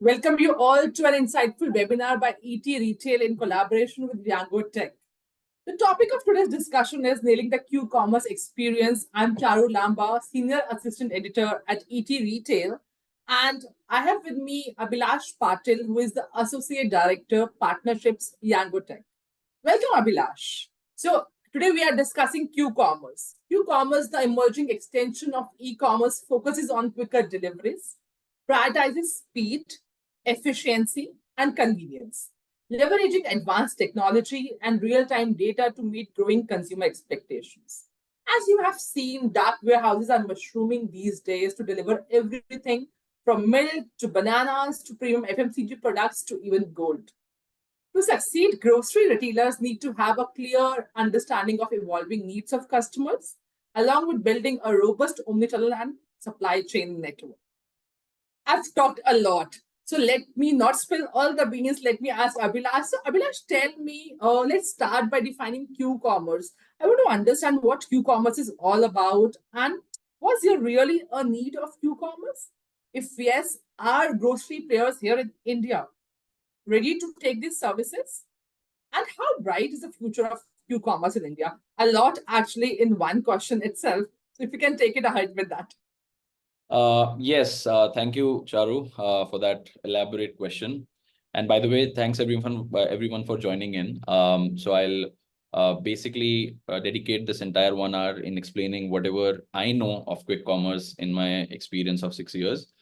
Welcome you all to an insightful webinar by ETRetail in collaboration with Yango Tech. The topic of today's discussion is nailing the Qcommerce experience. I'm Charu Lamba, Senior Assistant Editor at ETRetail, and I have with me Abhilash Patil, who is the Associate Director, Partnerships, Yango Tech. Welcome, Abhilash. So today we are discussing Qcommerce. Qcommerce, the emerging extension of e-commerce, focuses on quicker deliveries, prioritizes speed, efficiency, and convenience, leveraging advanced technology and real-time data to meet growing consumer expectations. As you have seen, dark warehouses are mushrooming these days to deliver everything from milk to bananas to premium FMCG products to even gold. To succeed, grocery retailers need to have a clear understanding of evolving needs of customers, along with building a robust omnichannel and supply chain network. I've talked a lot, so let me not spill all the beans. Let me ask Abhilash. So, Abhilash, tell me, let's start by defining Qcommerce. I want to understand what Qcommerce is all about, and was there really a need of Qcommerce? If yes, are grocery players here in India ready to take these services? And how bright is the future of Qcommerce in India? A lot actually in one question itself. So if you can take it ahead with that. Yes, thank you, Charu, for that elaborate question. And by the way, thanks everyone for joining in. So I'll basically dedicate this entire 1 hour in explaining whatever I know of quick commerce in my experience of 6 years.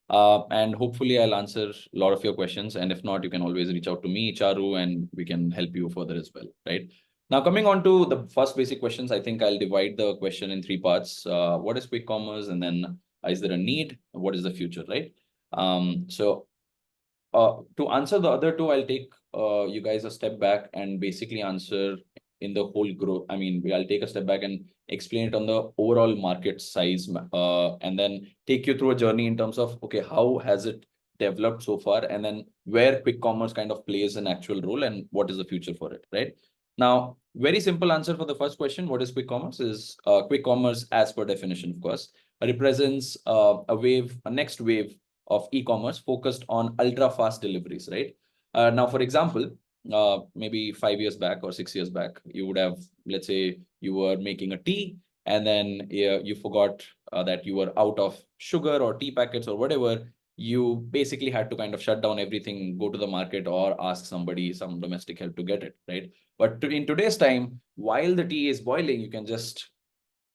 And hopefully I'll answer a lot of your questions. And if not, you can always reach out to me, Charu, and we can help you further as well, right? Now, coming on to the first basic questions, I think I'll divide the question in 3 parts. What is quick commerce? And then is there a need? What is the future, right? So to answer the other 2, I'll take you guys a step back and basically answer in the whole growth. I mean, I'll take a step back and explain it on the overall market size, and then take you through a journey in terms of, okay, how has it developed so far? And then where quick commerce kind of plays an actual role and what is the future for it, right? Now, very simple answer for the first question, what is quick commerce? Is quick commerce, as per definition, of course, represents a next wave of e-commerce focused on ultra fast deliveries, right? Now, for example, maybe 5 years back or 6 years back, you would have, let's say you were making a tea and then you forgot that you were out of sugar or tea packets or whatever. You basically had to kind of shut down everything, go to the market or ask somebody, some domestic help to get it, right? But in today's time, while the tea is boiling, you can just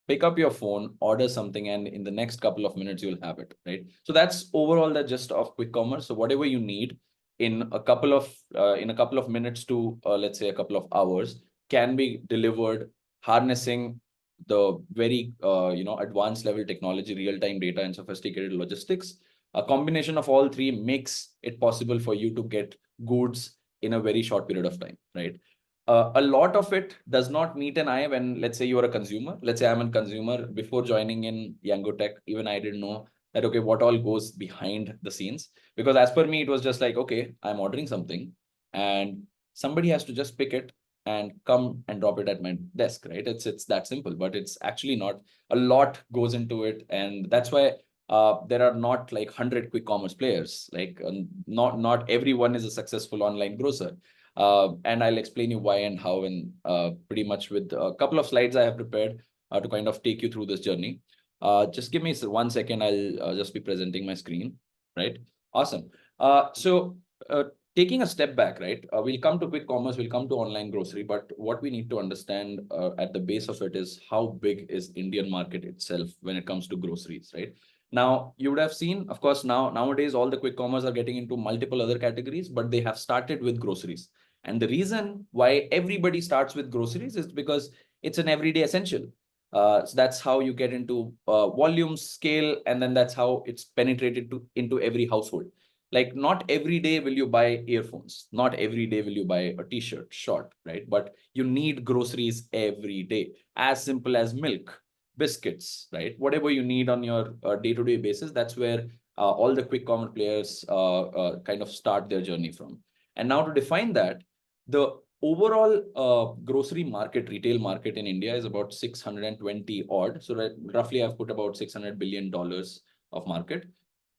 pick up your phone, order something, and in the next couple of minutes, you'll have it, right? So that's overall the gist of quick commerce. So whatever you need in a couple of minutes to, let's say, a couple of hours can be delivered, harnessing the very, advanced level technology, real-time data, and sophisticated logistics. A combination of all 3 makes it possible for you to get goods in a very short period of time, right? A lot of it does not meet an eye when, let's say, you are a consumer. Let's say I'm a consumer. Before joining in Yango Tech, even I didn't know that, okay, what all goes behind the scenes. Because as per me, it was just like, okay, I'm ordering something and somebody has to just pick it and come and drop it at my desk, right? It's that simple, but it's actually not. A lot goes into it. And that's why there are not like 100 quick commerce players. Like not everyone is a successful online grocer. And I'll explain you why and how, and pretty much with a couple of slides I have prepared to kind of take you through this journey. Just give me 1 second. I'll just be presenting my screen, right? Awesome. So taking a step back, right? We'll come to quick commerce, we'll come to online grocery, but what we need to understand at the base of it is how big is Indian market itself when it comes to groceries, right? Now, you would have seen, of course, nowadays, all the quick commerce are getting into multiple other categories, but they have started with groceries. And the reason why everybody starts with groceries is because it's an everyday essential. So that's how you get into volume, scale, and then that's how it's penetrated into every household. Like not every day will you buy earphones. Not every day will you buy a t-shirt, short, right? But you need groceries every day. As simple as milk, biscuits, right? Whatever you need on your day-to-day basis, that's where all the quick commerce players kind of start their journey from. And now to define that, the overall grocery market, retail market in India is about 620 odd. So roughly I've put about $600 billion of market.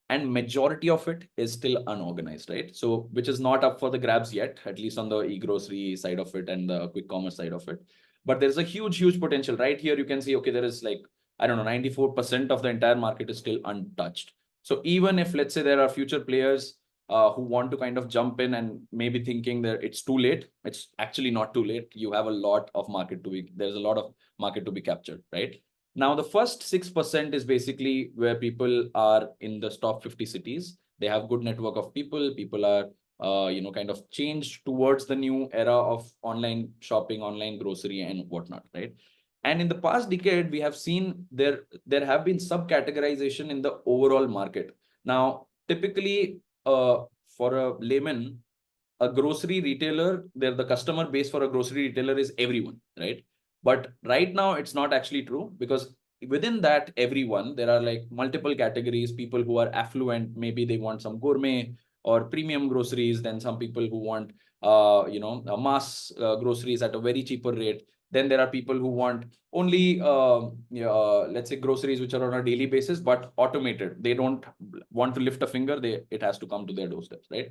and majority of it is still unorganized, right? So which is not up for the grabs yet, at least on the e-grocery side of it and the quick commerce side of it. But there's a huge potential right here. You can see, okay, there is like, I don't know, 94% of the entire market is still untouched. So even if, let's say, there are future players who want to kind of jump in and maybe thinking that it's too late, it's actually not too late. You have a lot of market to be, there's a lot of market to be captured, right? Now, the first 6% is basically where people are in the top 50 cities. They have good network of people. People are, kind of changed towards the new era of online shopping, online grocery and whatnot, right? And in the past decade, we have seen there have been subcategorization in the overall market. Now, typically, for a layman, a grocery retailer, the customer base for a grocery retailer is everyone, right? But right now, it's not actually true, because within that, everyone, there are like multiple categories, people who are affluent, maybe they want some gourmet or premium groceries, then some people who want, mass groceries at a very cheaper rate. Then there are people who want only, let's say, groceries which are on a daily basis, but automated. They don't want to lift a finger. It has to come to their doorsteps, right?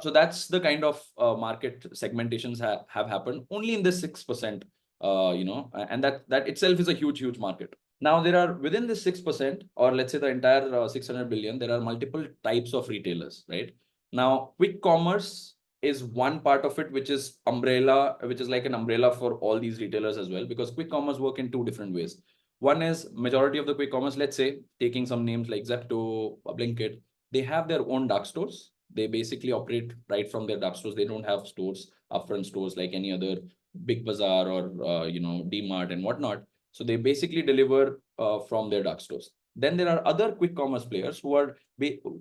So that's the kind of market segmentations have happened only in this 6%, and that itself is a huge market. Now, there are within this 6%, or let's say the entire 600 billion, there are multiple types of retailers, right? Now, quick commerce is one part of it, which is like an umbrella for all these retailers as well, because quick commerce work in two different ways. One is majority of the quick commerce, let's say, taking some names like Zepto, Blinkit, they have their own dark stores. They basically operate right from their dark stores. They don't have stores, upfront stores like any other big bazaar or DMart and whatnot. So they basically deliver from their dark stores. Then there are other quick commerce players who are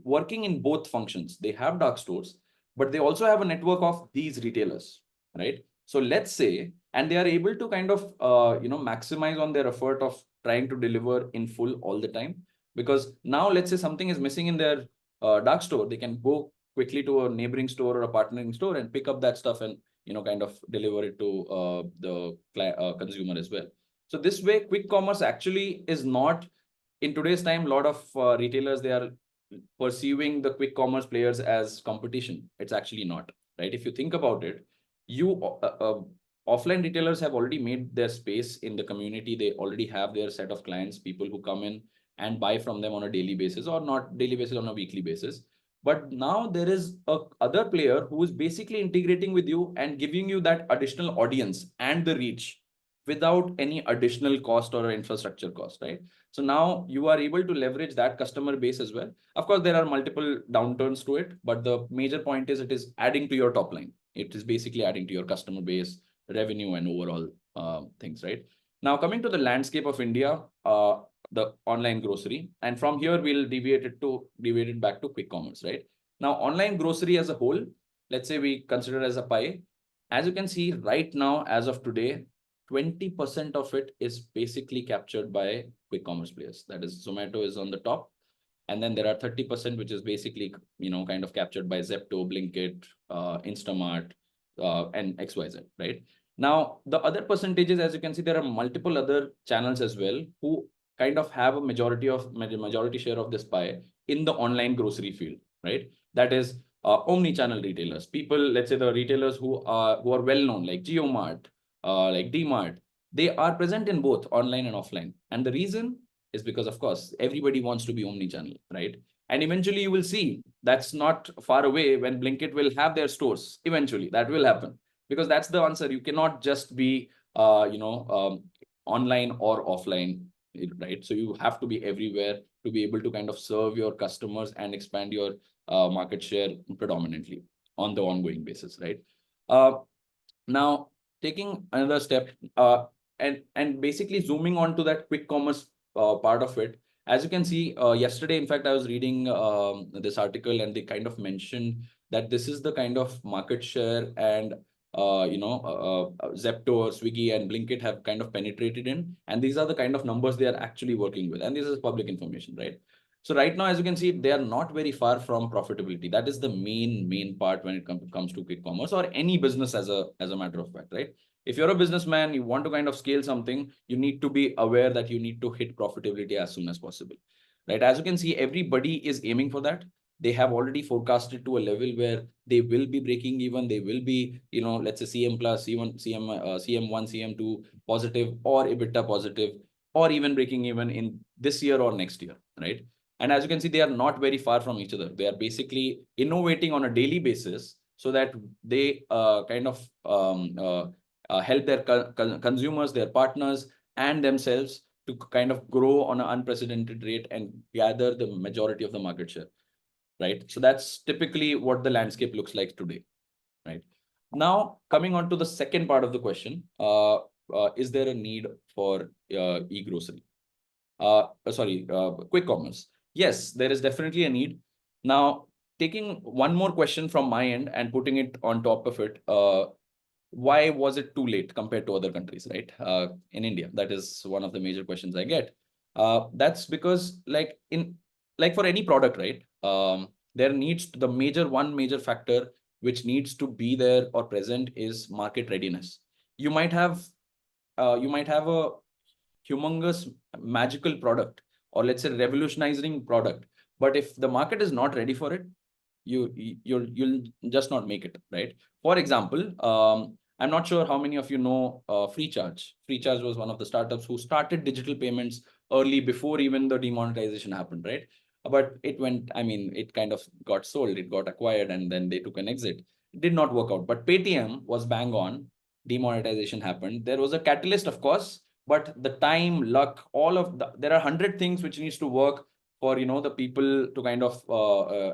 working in both functions. They have dark stores, but they also have a network of these retailers, right? So let's say, and they are able to kind of maximize on their effort of trying to deliver in full all the time. Because now, let's say something is missing in their dark store, they can go quickly to a neighboring store or a partnering store and pick up that stuff and kind of deliver it to the consumer as well. So this way, quick commerce actually is not, in today's time, a lot of retailers, they are perceiving the quick commerce players as competition. It's actually not, right? If you think about it, offline retailers have already made their space in the community. They already have their set of clients, people who come in and buy from them on a daily basis, or not daily basis, on a weekly basis. But now there is a other player who is basically integrating with you and giving you that additional audience and the reach without any additional cost or infrastructure cost, right? So now you are able to leverage that customer base as well. Of course, there are multiple downturns to it, but the major point is it is adding to your top line. It is basically adding to your customer base, revenue, and overall things, right? Now, coming to the landscape of India, the online grocery, and from here we'll deviate it back to quick commerce, right? Now, online grocery as a whole, let's say we consider as a pie. As you can see right now, as of today, 20% of it is basically captured by quick commerce players. That is, Zomato is on the top. And then there are 30%, which is basically, kind of captured by Zepto, Blinkit, Instamart, and XYZ, right? Now, the other percentages, as you can see, there are multiple other channels as well who kind of have a majority share of this pie in the online grocery field, right? That is omni-channel retailers. People, let's say the retailers who are well known, like JioMart, like DMart, they are present in both online and offline. And the reason is because, of course, everybody wants to be omni-channel, right? And eventually you will see that's not far away when Blinkit will have their stores. Eventually that will happen, because that's the answer. You cannot just be, online or offline, right? So you have to be everywhere to be able to kind of serve your customers and expand your market share predominantly on the ongoing basis, right? Now, taking another step, and basically zooming on to that quick commerce part of it, as you can see, yesterday, in fact, I was reading this article, and they kind of mentioned that this is the kind of market share and Zepto or Swiggy and Blinkit have kind of penetrated in, and these are the kind of numbers they are actually working with, and this is public information, right? So right now, as you can see, they are not very far from profitability. That is the main part when it comes to quick commerce or any business as a matter of fact, right? If you're a businessman, you want to kind of scale something, you need to be aware that you need to hit profitability as soon as possible. right? As you can see, everybody is aiming for that. They have already forecasted to a level where they will be breaking even. They will be, let's say CM plus, even CM1, CM2 positive, or EBITDA positive, or even breaking even in this year or next year, right? And as you can see, they are not very far from each other. They are basically innovating on a daily basis so that they help their consumers, their partners, and themselves to kind of grow on an unprecedented rate and gather the majority of the market share, right? So that's typically what the landscape looks like today, right? Now, coming on to the second part of the question, is there a need for e-grocery? Quick commerce. Yes, there is definitely a need. Now, taking one more question from my end and putting it on top of it, why was it too late compared to other countries, right? In India, that is one of the major questions I get. That's because like for any product, right? There needs the one major factor which needs to be there or present is market readiness. You might have a humongous magical product, or let's say revolutionizing product, but if the market is not ready for it, you'll just not make it, right? For example, I'm not sure how many of you know Freecharge was one of the startups who started digital payments early, before even the demonetization happened, right? But it kind of got sold, it got acquired, and then they took an exit. It did not work out. But Paytm was bang on. Demonetization happened. There was a catalyst, of course, but the time, luck, there are 100 things which needs to work for the people to kind of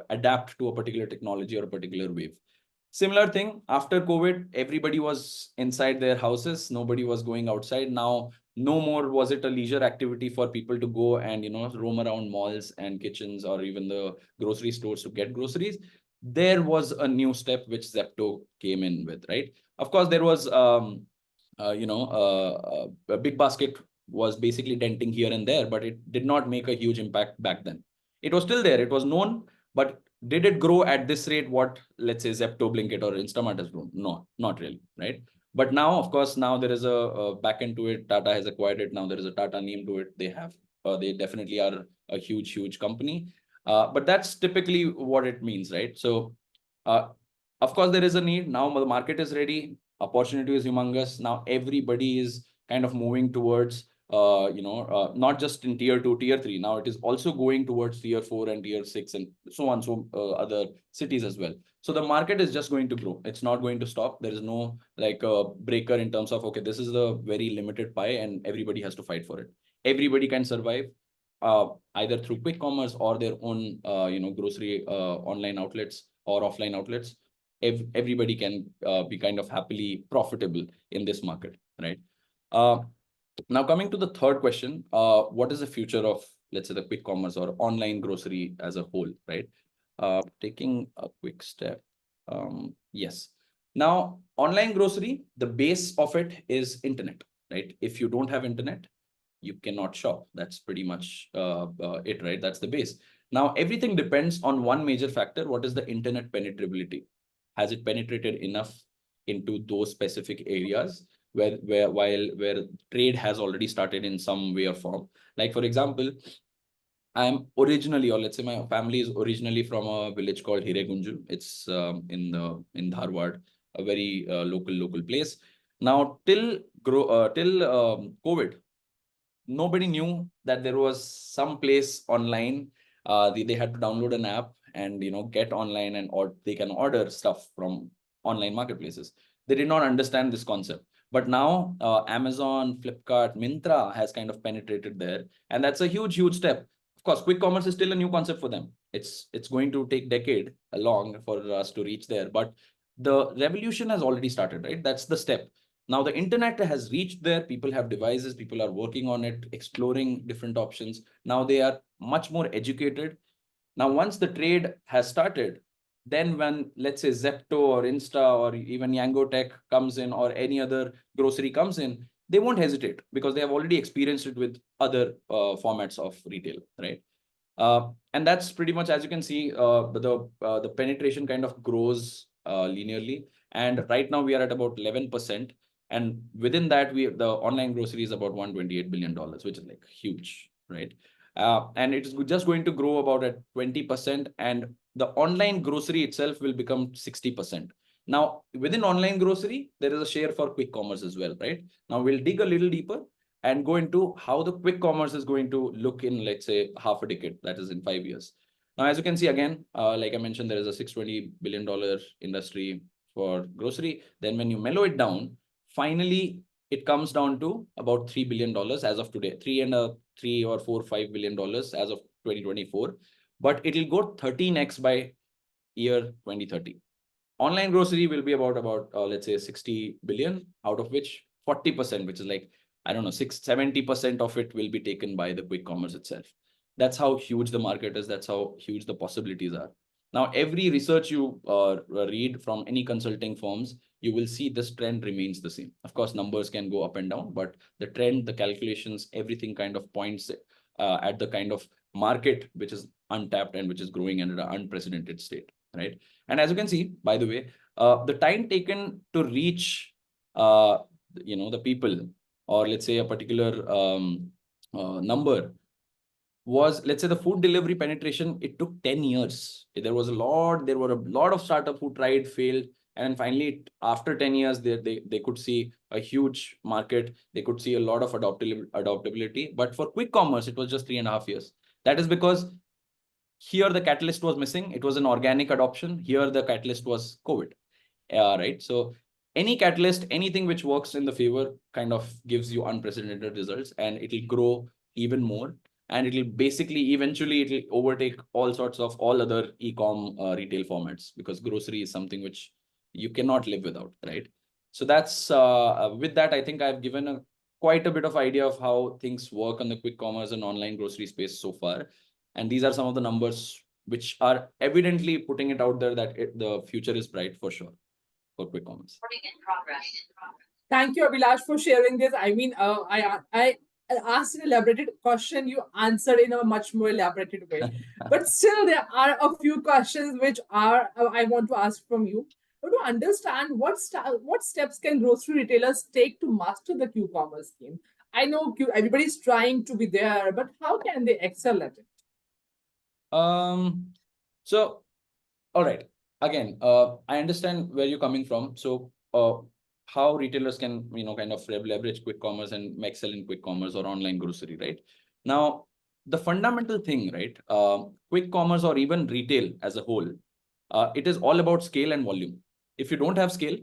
adapt to a particular technology or a particular wave. Similar thing after COVID, everybody was inside their houses, nobody was going outside. Now, no more was it a leisure activity for people to go and roam around malls and kitchens or even the grocery stores to get groceries. There was a new step which Zepto came in with, right? Of course, there was a big basket was basically denting here and there, but it did not make a huge impact back then. It was still there, it was known, but did it grow at this rate what, let's say, Zepto, Blinkit, or Instamart has grown? No, not really, right? But now, of course, now there is a back end to it. Tata has acquired it. Now there is a Tata name to it. They definitely are a huge company. But that's typically what it means, right? So, of course, there is a need. Now the market is ready. Opportunity is humongous. Now everybody is kind of moving towards not just in tier 2, tier 3. Now it is also going towards tier 4 and tier 6 and so on, other cities as well. So the market is just going to grow. It's not going to stop. There is no like breaker in terms of, okay, this is the very limited pie and everybody has to fight for it. Everybody can survive either through quick commerce or their own, grocery online outlets or offline outlets. Everybody can be kind of happily profitable in this market, right? Now, coming to the third question, what is the future of, let's say, the quick commerce or online grocery as a whole, right? Taking a quick step. Yes. Now, online grocery, the base of it is internet, right? If you don't have internet, you cannot shop. That's pretty much it, right? That's the base. Now, everything depends on one major factor. What is the internet penetrability? Has it penetrated enough into those specific areas where trade has already started in some way or form? Like, for example, I'm originally, or let's say my family is originally from a village called Hiregunju. It's in Dharwad, a very local place. Now, till COVID, nobody knew that there was some place online. They had to download an app and get online or they can order stuff from online marketplaces. They did not understand this concept. But now Amazon, Flipkart, Myntra has kind of penetrated there. And that's a huge step. Of course, quick commerce is still a new concept for them. It's going to take decade long for us to reach there. But the revolution has already started, right? That's the step. Now the internet has reached there. People have devices. People are working on it, exploring different options. Now they are much more educated. Now, once the trade has started, then when, let's say, Zepto or Insta or even Yango Tech comes in or any other grocery comes in, they won't hesitate because they have already experienced it with other formats of retail, right? And that's pretty much, as you can see, the penetration kind of grows linearly. And right now we are at about 11%. And within that, the online grocery is about $128 billion, which is like huge, right? And it is just going to grow about at 20%, and the online grocery itself will become 60%. Now, within online grocery, there is a share for quick commerce as well, right? Now, we'll dig a little deeper and go into how the quick commerce is going to look in, let's say, half a decade, that is in 5 years. Now, as you can see, again, like I mentioned, there is a $620 billion industry for grocery. Then when you mellow it down, finally, it comes down to about $3 billion as of today, $3 or $4, $5 billion as of 2024. But it will go 13x by year 2030. Online grocery will be about let's say 60 billion, out of which 40%, which is like, I don't know, 70% of it will be taken by the quick commerce itself. That's how huge the market is. That's how huge the possibilities are. Now, every research you read from any consulting firms, you will see this trend remains the same. Of course, numbers can go up and down, but the trend, the calculations, everything kind of points at the kind of market which is untapped and which is growing at an unprecedented state, right? And as you can see, by the way, the time taken to reach, the people, or let's say a particular number, was, let's say, the food delivery penetration, it took 10 years. There were a lot of startups who tried, failed, and finally, after 10 years, they could see a huge market. They could see a lot of adoptability. But for quick commerce, it was just 3.5 years. That is because here the catalyst was missing. It was an organic adoption. Here the catalyst was COVID, right? So any catalyst, anything which works in the favor kind of gives you unprecedented results, and it will grow even more. And it will basically, eventually, it will overtake all other e-com retail formats, because grocery is something which you cannot live without, right? So that's, with that, I think I've given quite a bit of idea of how things work on the quick commerce and online grocery space so far. And these are some of the numbers which are evidently putting it out there that the future is bright for sure for quick commerce. Thank you, Abhilash, for sharing this. I mean, I asked an elaborated question, you answered in a much more elaborated way. But still, there are a few questions which I want to ask from you. To understand what steps can grocery retailers take to master the Qcommerce game? I know everybody's trying to be there, but how can they excel at it? So, all right. Again, I understand where you're coming from. So, how retailers can, kind of leverage quick commerce and excel in quick commerce or online grocery, right? Now, the fundamental thing, right? Quick commerce or even retail as a whole, it is all about scale and volume. If you don't have scale,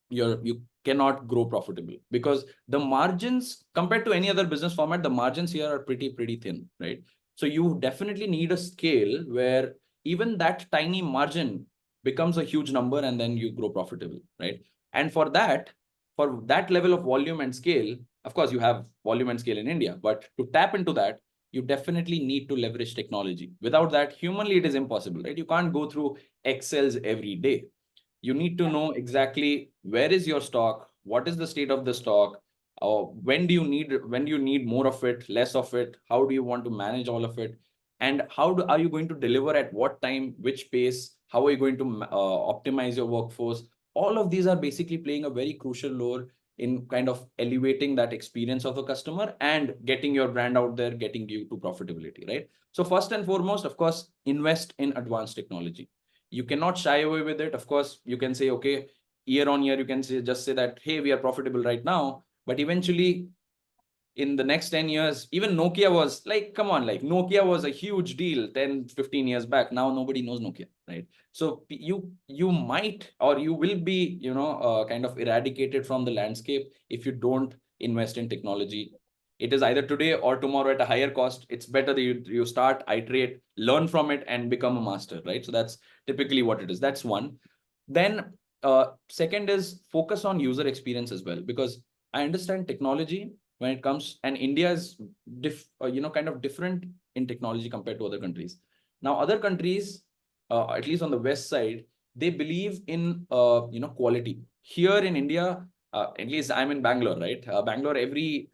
you cannot grow profitable, because the margins compared to any other business format, the margins here are pretty thin, right? So you definitely need a scale where even that tiny margin becomes a huge number, and then you grow profitable, right? And for that level of volume and scale, of course, you have volume and scale in India, but to tap into that, you definitely need to leverage technology. Without that, humanly, it is impossible, right? You can't go through Excels every day. You need to know exactly where is your stock, what is the state of the stock, when do you need more of it, less of it, how do you want to manage all of it, and are you going to deliver at what time, which pace, how are you going to optimize your workforce. All of these are basically playing a very crucial role in kind of elevating that experience of a customer and getting your brand out there, getting you to profitability, right? So first and foremost, of course, invest in advanced technology. You cannot shy away with it. Of course, you can say, okay, year on year, you can just say that, hey, we are profitable right now. But eventually, in the next 10 years, even Nokia was like, come on, like Nokia was a huge deal 10, 15 years back. Now nobody knows Nokia, right? So you might, or you will be, kind of eradicated from the landscape if you don't invest in technology. It is either today or tomorrow at a higher cost. It's better that you start, iterate, learn from it, and become a master, right? So that's typically what it is. That's one. Then second is focus on user experience as well, because I understand technology when it comes, and India is kind of different in technology compared to other countries. Now, other countries, at least on the west side, they believe in quality. Here in India, at least I'm in Bangalore, right? Bangalore, every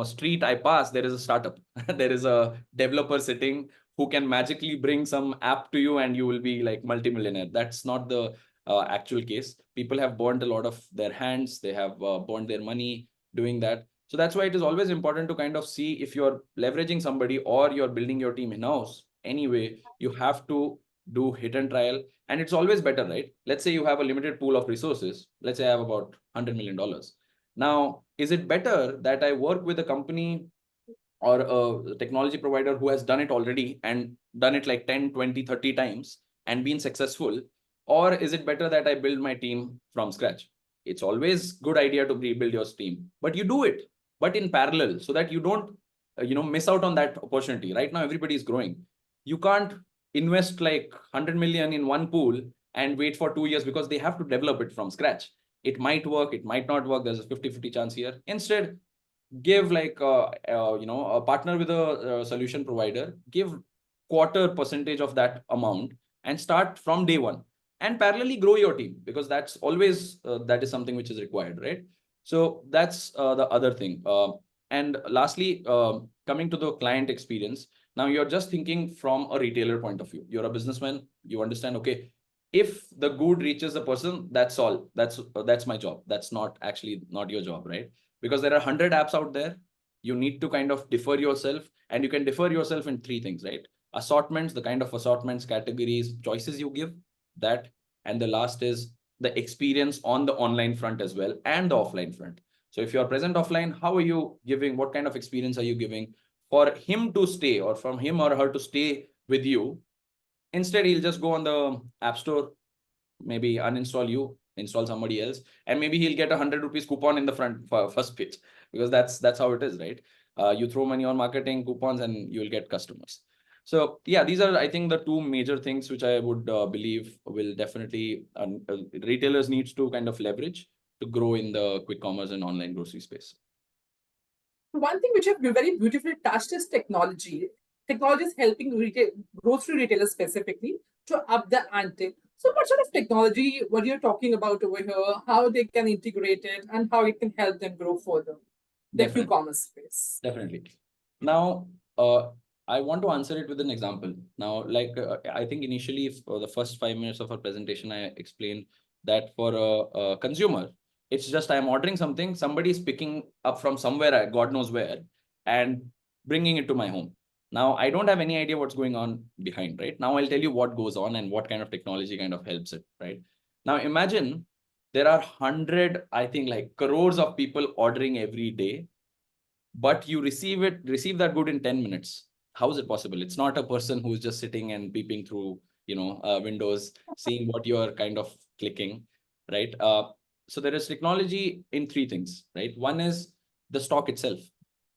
street I pass, there is a startup. There is a developer sitting who can magically bring some app to you and you will be like multimillionaire. That's not the actual case. People have burned a lot of their hands. They have burned their money doing that. So that's why it is always important to kind of see if you're leveraging somebody or you're building your team in-house. Anyway, you have to do hit and trial. And it's always better, right? Let's say you have a limited pool of resources. Let's say I have about $100 million. Now, is it better that I work with a company or a technology provider who has done it already and done it like 10, 20, 30 times and been successful? Or is it better that I build my team from scratch? It's always good idea to rebuild your team, but you do it, but in parallel, so that you don't, miss out on that opportunity. Right now, everybody is growing. You can't invest like 100 million in one pool and wait for 2 years, because they have to develop it from scratch. It might work, it might not work. There's a 50-50 chance here. Instead, give like a partner with a solution provider, give quarter percentage of that amount and start from day one, and parallelly grow your team, because that's always that is something which is required, right? So that's the other thing. And lastly, coming to the client experience, now you're just thinking from a retailer point of view. You're a businessman, you understand, okay, if the good reaches the person, that's all. That's my job. That's not your job, right? Because there are 100 apps out there. You need to kind of differ yourself, and you can differ yourself in three things, right? Assortments, the kind of assortments, categories, choices you give, that. And the last is the experience on the online front as well, and the offline front. So if you're present offline, how are you giving, what kind of experience are you giving for him to stay, or from him or her to stay with you? Instead, he'll just go on the app store, maybe uninstall you, install somebody else, and maybe he'll get 100 rupees coupon in the front for first pitch, because that's how it is, right? You throw money on marketing coupons and you'll get customers. So yeah, these are, I think, the two major things which I would believe will definitely retailers needs to kind of leverage to grow in the quick commerce and online grocery space. One thing which have very beautifully touched is technology. Technology is helping grocery retailers specifically to up the ante. So, what sort of technology were you talking about over here? How they can integrate it and how it can help them grow further? The Definitely. Qcommerce space. Definitely. Now, I want to answer it with an example. Now, like I think initially for the first 5 minutes of our presentation, I explained that for a consumer, it's just I'm ordering something, somebody is picking up from somewhere, God knows where, and bringing it to my home. Now, I don't have any idea what's going on behind, right? Now, I'll tell you what goes on and what kind of technology kind of helps it, right? Now, imagine there are 100, I think like crores of people ordering every day, but you receive that good in 10 minutes. How is it possible? It's not a person who's just sitting and peeping through, windows, seeing what you're kind of clicking, right? So there is technology in three things, right? One is the stock itself.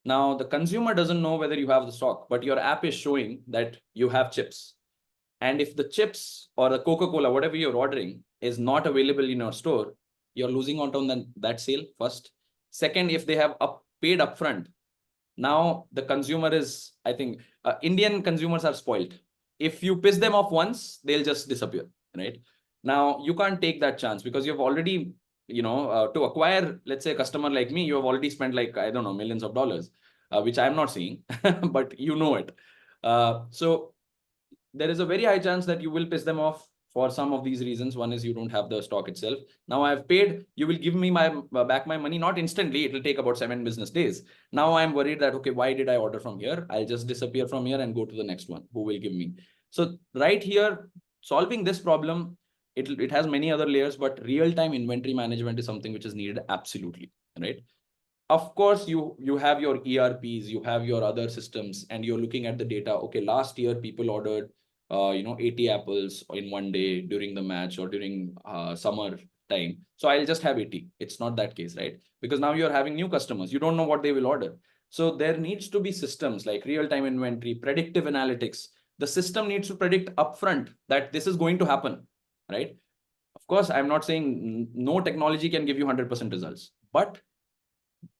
Now, the consumer doesn't know whether you have the stock, but your app is showing that you have chips. And if the chips or the Coca-Cola, whatever you're ordering, is not available in your store, you're losing out on that sale first. Second, if they have paid upfront, now the consumer is, I think, Indian consumers are spoiled. If you piss them off once, they'll just disappear, right? Now, you can't take that chance, because you've already, to acquire, let's say, a customer like me, you have already spent like, I don't know, millions of dollars, which I'm not seeing, but you know it. So there is a very high chance that you will piss them off for some of these reasons. One is you don't have the stock itself. Now I've paid, you will give me my back my money, not instantly. It will take about 7 business days. Now I'm worried that, okay, why did I order from here? I'll just disappear from here and go to the next one who will give me. So right here, solving this problem, it has many other layers, but real-time inventory management is something which is needed absolutely, right? Of course, you have your ERPs, you have your other systems, and you're looking at the data. Okay, last year people ordered 80 apples in one day during the match or during summer time. So I'll just have 80. It's not that case, right? Because now you're having new customers. You don't know what they will order. So there needs to be systems like real-time inventory, predictive analytics. The system needs to predict upfront that this is going to happen, right? Of course, I'm not saying no technology can give you 100% results, but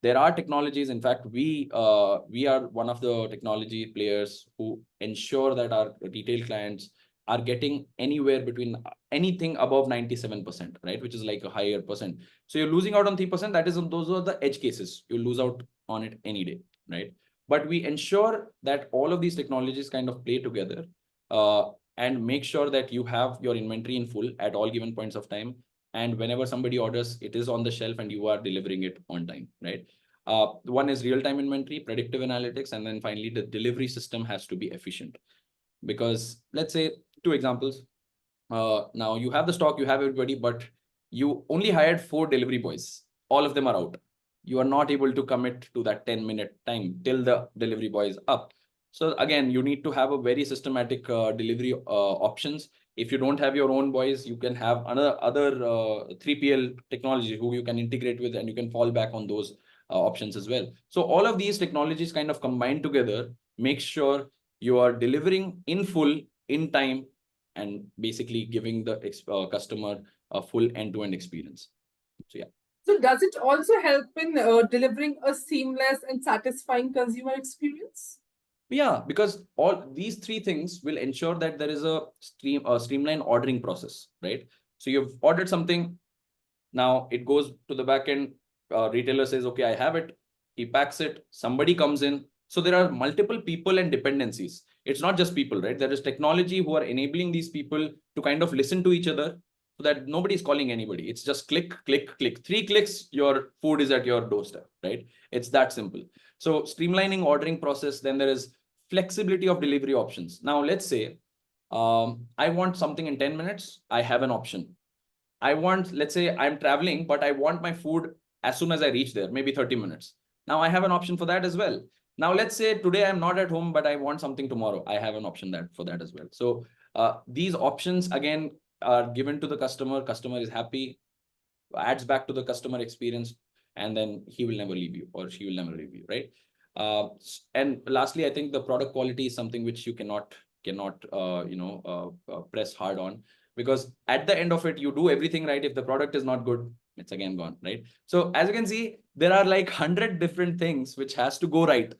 there are technologies. In fact, we are one of the technology players who ensure that our retail clients are getting anywhere between anything above 97%, right? Which is like a higher percent. So you're losing out on 3%. Those are the edge cases. You lose out on it any day, right? But we ensure that all of these technologies kind of play together and make sure that you have your inventory in full at all given points of time. And whenever somebody orders, it is on the shelf and you are delivering it on time, right? One is real-time inventory, predictive analytics, and then finally the delivery system has to be efficient. Because let's say 2 examples. Now you have the stock, you have everybody, but you only hired 4 delivery boys. All of them are out. You are not able to commit to that 10-minute time till the delivery boy is up. So again, you need to have a very systematic delivery options. If you don't have your own boys, you can have other 3PL technology who you can integrate with, and you can fall back on those options as well. So all of these technologies kind of combined together, make sure you are delivering in full, in time, and basically giving the customer a full end-to-end experience. So yeah. So does it also help in delivering a seamless and satisfying consumer experience? Yeah, because all these 3 things will ensure that there is a streamlined ordering process, right? So you've ordered something, now it goes to the back end. Retailer says, okay, I have it. He packs it. Somebody comes in. So there are multiple people and dependencies. It's not just people, right? There is technology who are enabling these people to kind of listen to each other so that nobody is calling anybody. It's just click, click, click. 3 clicks, your food is at your doorstep, right? It's that simple. So streamlining ordering process, then there is flexibility of delivery options. Now, let's say I want something in 10 minutes. I have an option. I want, let's say I'm traveling, but I want my food as soon as I reach there, maybe 30 minutes. Now I have an option for that as well. Now, let's say today I'm not at home, but I want something tomorrow. I have an option for that as well. So these options, again, are given to the customer. Customer is happy, adds back to the customer experience, and then he will never leave you or she will never leave you, right? And lastly, I think the product quality is something which you cannot press hard on, because at the end of it, you do everything right. If the product is not good, it's again gone, right? So as you can see, there are like 100 different things which has to go right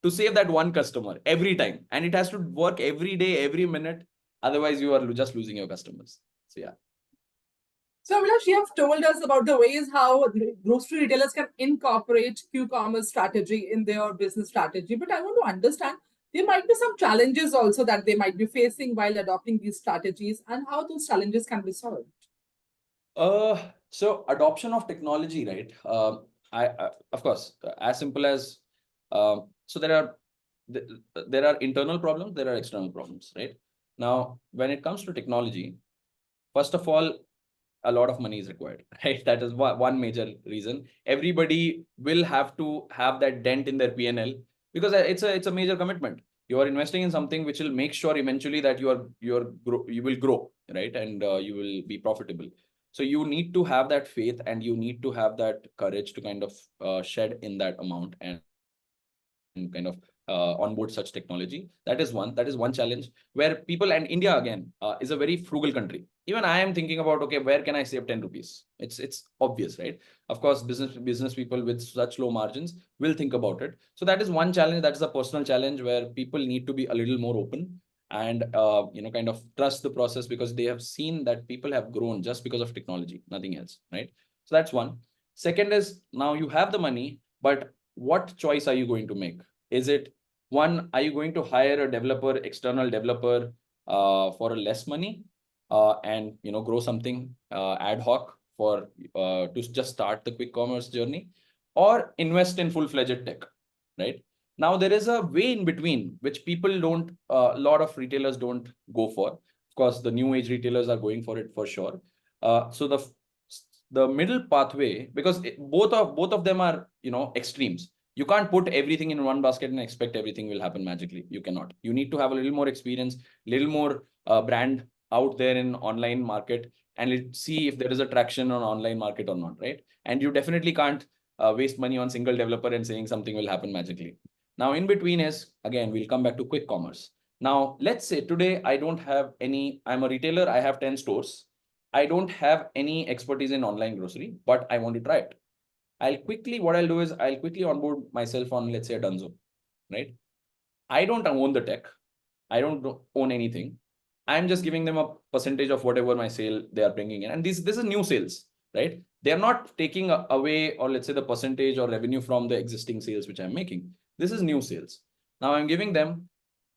to save that one customer every time, and it has to work every day, every minute. Otherwise, you are just losing your customers. So yeah. So, Abhilash, you have told us about the ways how grocery retailers can incorporate Qcommerce strategy in their business strategy. But I want to understand there might be some challenges also that they might be facing while adopting these strategies, and how those challenges can be solved. So adoption of technology, right? Of course, as simple as so there are internal problems, there are external problems, right? Now, when it comes to technology, first of all, a lot of money is required, right? That is one major reason. Everybody will have to have that dent in their P&L, because it's a major commitment. You are investing in something which will make sure eventually that you will grow, right? And you will be profitable. So you need to have that faith, and you need to have that courage to kind of shed in that amount and kind of onboard such technology. That is one challenge where people, and India again is a very frugal country. Even I am thinking about, okay, where can I save 10 rupees? It's obvious, right? Of course, business people with such low margins will think about it. So that is one challenge. That is a personal challenge where people need to be a little more open and kind of trust the process, because they have seen that people have grown just because of technology, nothing else, right? So that's one. Second is, now you have the money, but what choice are you going to make? Is it one, are you going to hire a developer, external developer for less money and grow something ad hoc for to just start the quick commerce journey, or invest in full-fledged tech, right? Now there is a way in between which people don't, a lot of retailers don't go for. Of course, the new age retailers are going for it for sure. So the middle pathway, because both of them are extremes. You can't put everything in one basket and expect everything will happen magically. You cannot. You need to have a little more experience, little more brand out there in online market, and see if there is a traction on online market or not, right? And you definitely can't waste money on single developer and saying something will happen magically. Now, in between is, again, we'll come back to quick commerce. Now, let's say today I don't have any, I'm a retailer, I have 10 stores. I don't have any expertise in online grocery, but I want to try it. What I'll do is I'll quickly onboard myself on, let's say, Dunzo, right? I don't own the tech. I don't own anything. I'm just giving them a percentage of whatever my sale they are bringing in. And this is new sales, right? They're not taking away, or let's say, the percentage or revenue from the existing sales which I'm making. This is new sales. Now I'm giving them,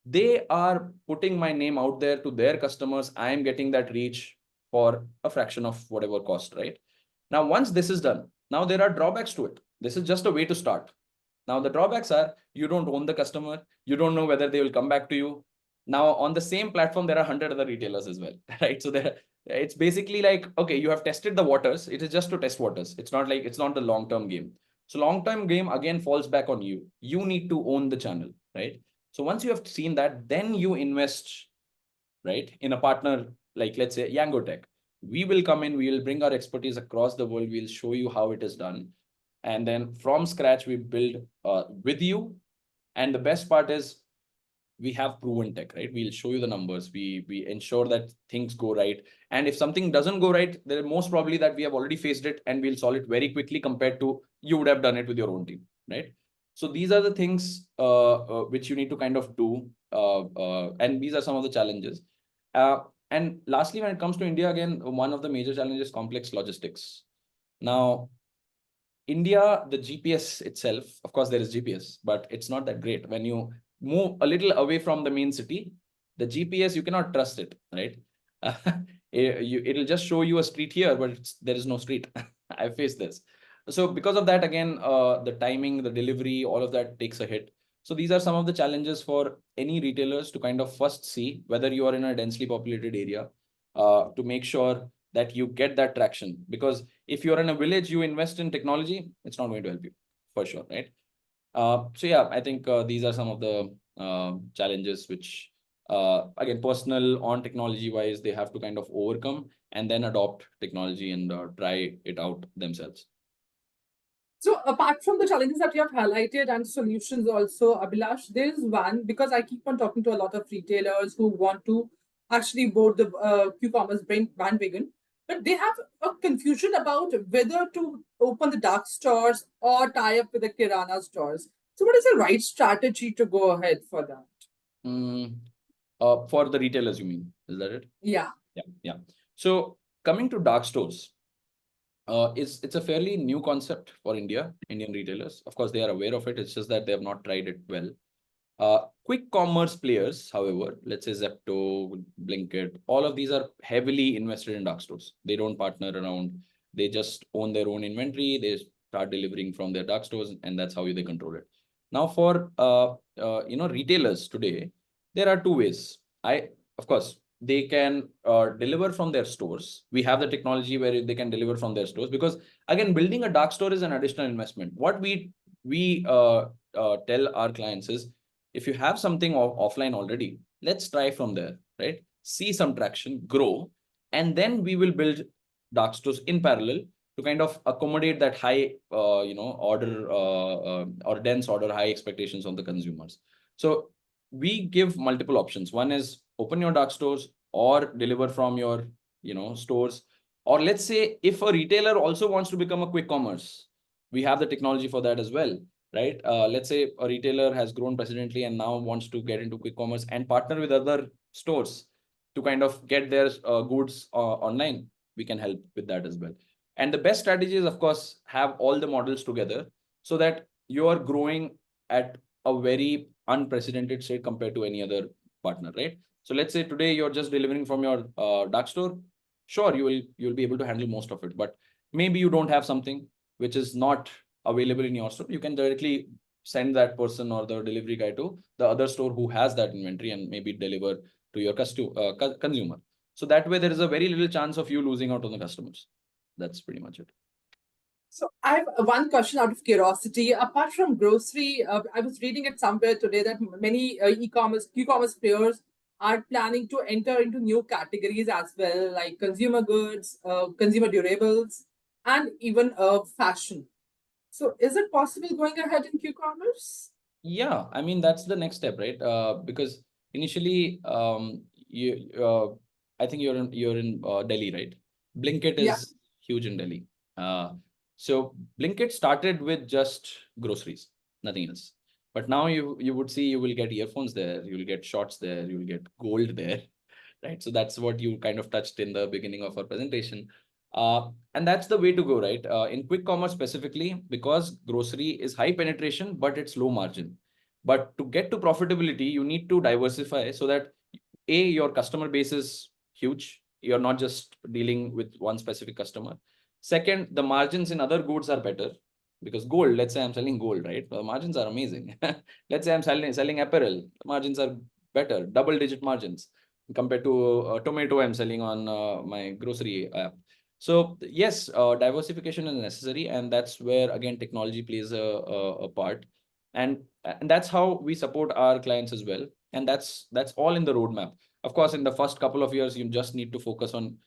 they are putting my name out there to their customers. I am getting that reach for a fraction of whatever cost, right? Now, once this is done, now there are drawbacks to it. This is just a way to start. Now, the drawbacks are you don't own the customer. You don't know whether they will come back to you. Now, on the same platform, there are 100 other retailers as well, right? So it's basically like, okay, you have tested the waters. It is just to test waters. It's not like, it's not the long-term game. So long-term game again falls back on you. You need to own the channel, right? So once you have seen that, then you invest, right, in a partner like, let's say, Yango Tech. We will come in, we will bring our expertise across the world. We'll show you how it is done. And then from scratch, we build with you. And the best part is we have proven tech, right? We'll show you the numbers. We ensure that things go right. And if something doesn't go right, there most probably that we have already faced it and we'll solve it very quickly compared to you would have done it with your own team, right? So these are the things which you need to kind of do. And these are some of the challenges. And lastly, when it comes to India, again, one of the major challenges is complex logistics. Now, India, the GPS itself, of course, there is GPS, but it's not that great. When you move a little away from the main city, the GPS, you cannot trust it, right? It'll just show you a street here, but there is no street. I faced this. So because of that, again, the timing, the delivery, all of that takes a hit. So these are some of the challenges for any retailers to kind of first see whether you are in a densely populated area, to make sure that you get that traction. Because if you're in a village, you invest in technology, it's not going to help you for sure, right? So yeah, I think these are some of the challenges which, again, personal on technology wise, they have to kind of overcome and then adopt technology and try it out themselves. So apart from the challenges that you have highlighted and solutions also, Abhilash, there is one, because I keep on talking to a lot of retailers who want to actually board the Qcommerce bandwagon, but they have a confusion about whether to open the dark stores or tie up with the Kirana stores. So what is the right strategy to go ahead for that? For the retailers, you mean? Is that it? Yeah. Yeah. So coming to dark stores, it's a fairly new concept for Indian retailers. Of course, they are aware of it. It's just that they have not tried it well. Quick commerce players, however, let's say Zepto, Blinkit, all of these are heavily invested in dark stores. They don't partner around. They just own their own inventory. They start delivering from their dark stores, and that's how they control it. Now, for retailers today, there are two ways. Of course, they can deliver from their stores. We have the technology where they can deliver from their stores, because again, building a dark store is an additional investment. What we tell our clients is, if you have something offline already, let's try from there, right? See some traction, grow, and then we will build dark stores in parallel to kind of accommodate that high, order or dense order, high expectations on the consumers. So we give multiple options. One is open your dark stores or deliver from your, stores. Or let's say if a retailer also wants to become a quick commerce, we have the technology for that as well, right? Let's say a retailer has grown precedently and now wants to get into quick commerce and partner with other stores to kind of get their goods online. We can help with that as well. And the best strategy is, of course, have all the models together so that you are growing at a very unprecedented state compared to any other partner, right? So let's say today you're just delivering from your dark store. Sure, you'll be able to handle most of it, but maybe you don't have something which is not available in your store. You can directly send that person or the delivery guy to the other store who has that inventory and maybe deliver to your consumer. So that way there is a very little chance of you losing out on the customers. That's pretty much it. So I have one question out of curiosity. Apart from grocery, I was reading it somewhere today that many e-commerce players are planning to enter into new categories as well, like consumer goods, consumer durables, and even fashion. So is it possible going ahead in Qcommerce? Yeah, I mean, that's the next step, right? Because initially, I think you're in Delhi, right? Blinkit Yeah. is huge in Delhi. So Blinkit started with just groceries, nothing else. But now you would see, you will get earphones there, you will get shorts there, you will get gold there, right? So that's what you kind of touched in the beginning of our presentation. And that's the way to go, right? In quick commerce specifically, because grocery is high penetration, but it's low margin. But to get to profitability, you need to diversify so that your customer base is huge. You're not just dealing with one specific customer. Second, the margins in other goods are better. Because gold, let's say I'm selling gold, right? The margins are amazing. Let's say I'm selling apparel, the margins are better, double-digit margins compared to tomato I'm selling on my grocery app. So yes, diversification is necessary, and that's where again technology plays a part, and that's how we support our clients as well. And that's all in the roadmap. Of course, in the first couple of years, you just need to focus on